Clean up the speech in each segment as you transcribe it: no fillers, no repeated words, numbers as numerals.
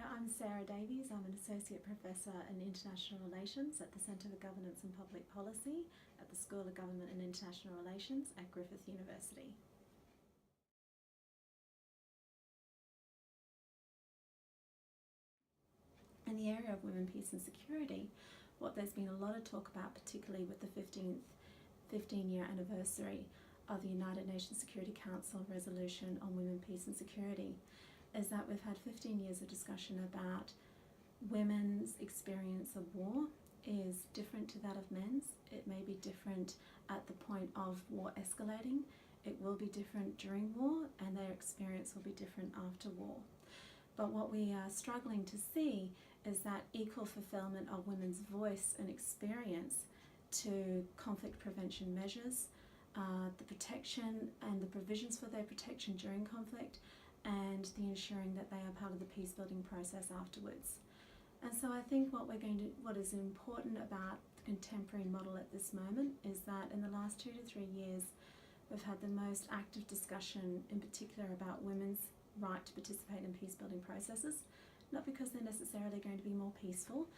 I'm Sara Davies. I'm an Associate Professor in International Relations at the Centre for Governance and Public Policy at the School of Government and International Relations at Griffith University. In the area of women, peace and security, what there's been a lot of talk about, particularly with the 15-year anniversary of the United Nations Security Council resolution on women, peace and security, is that we've had 15 years of discussion about women's experience of war is different to that of men's. It may be different at the point of war escalating. It will be different during war, and their experience will be different after war. But what we are struggling to see is that equal fulfillment of women's voice and experience to conflict prevention measures, the protection and the provisions for their protection during conflict, and the ensuring that they are part of the peace building process afterwards. And so I think what is important about the contemporary model at this moment is that in the last 2 to 3 years we've had the most active discussion in particular about women's right to participate in peace building processes, not because they're necessarily going to be more peaceful,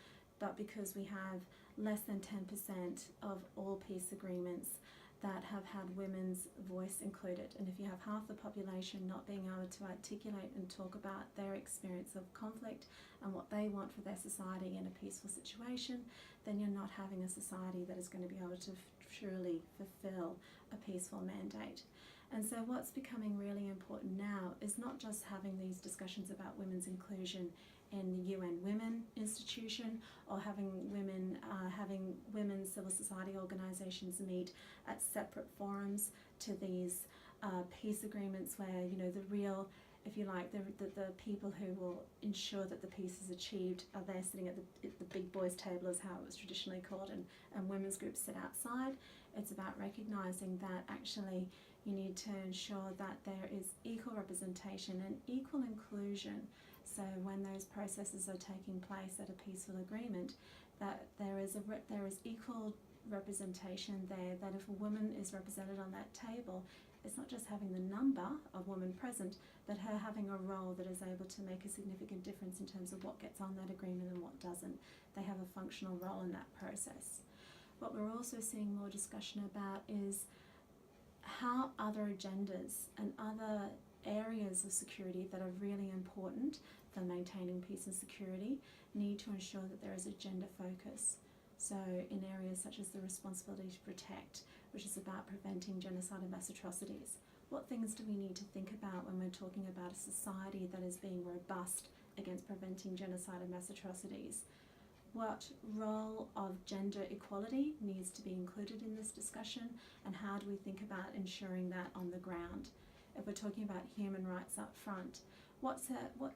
but because we have less than 10% of all peace agreements that have had women's voice included. And if you have half the population not being able to articulate and talk about their experience of conflict and what they want for their society in a peaceful situation, then you're not having a society that is going to be able to truly fulfill a peaceful mandate. And so what's becoming really important now is not just having these discussions about women's inclusion in the UN Women Institution, or having women's civil society organisations meet at separate forums to these peace agreements where, you know, the real, if you like, the people who will ensure that the peace is achieved are there sitting at the big boys table, is how it was traditionally called, and women's groups sit outside. It's about recognising that actually you need to ensure that there is equal representation and equal inclusion, so when those processes are taking place at a peaceful agreement, that there is equal representation there, that if a woman is represented on that table, it's not just having the number of women present, but her having a role that is able to make a significant difference in terms of what gets on that agreement and what doesn't. They have a functional role in that process. What we're also seeing more discussion about is how other agendas and other areas of security that are really important for maintaining peace and security need to ensure that there is a gender focus. So in areas such as the responsibility to protect, which is about preventing genocide and mass atrocities, what things do we need to think about when we're talking about a society that is being robust against preventing genocide and mass atrocities? What role of gender equality needs to be included in this discussion, and how do we think about ensuring that on the ground? If we're talking about human rights up front, what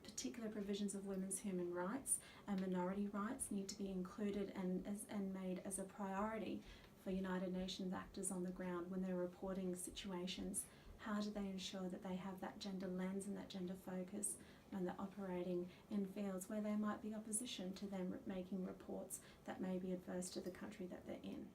particular provisions of women's human rights and minority rights need to be included and made as a priority for United Nations actors on the ground when they're reporting situations? How do they ensure that they have that gender lens and that gender focus when they're operating in fields where there might be opposition to them making reports that may be adverse to the country that they're in?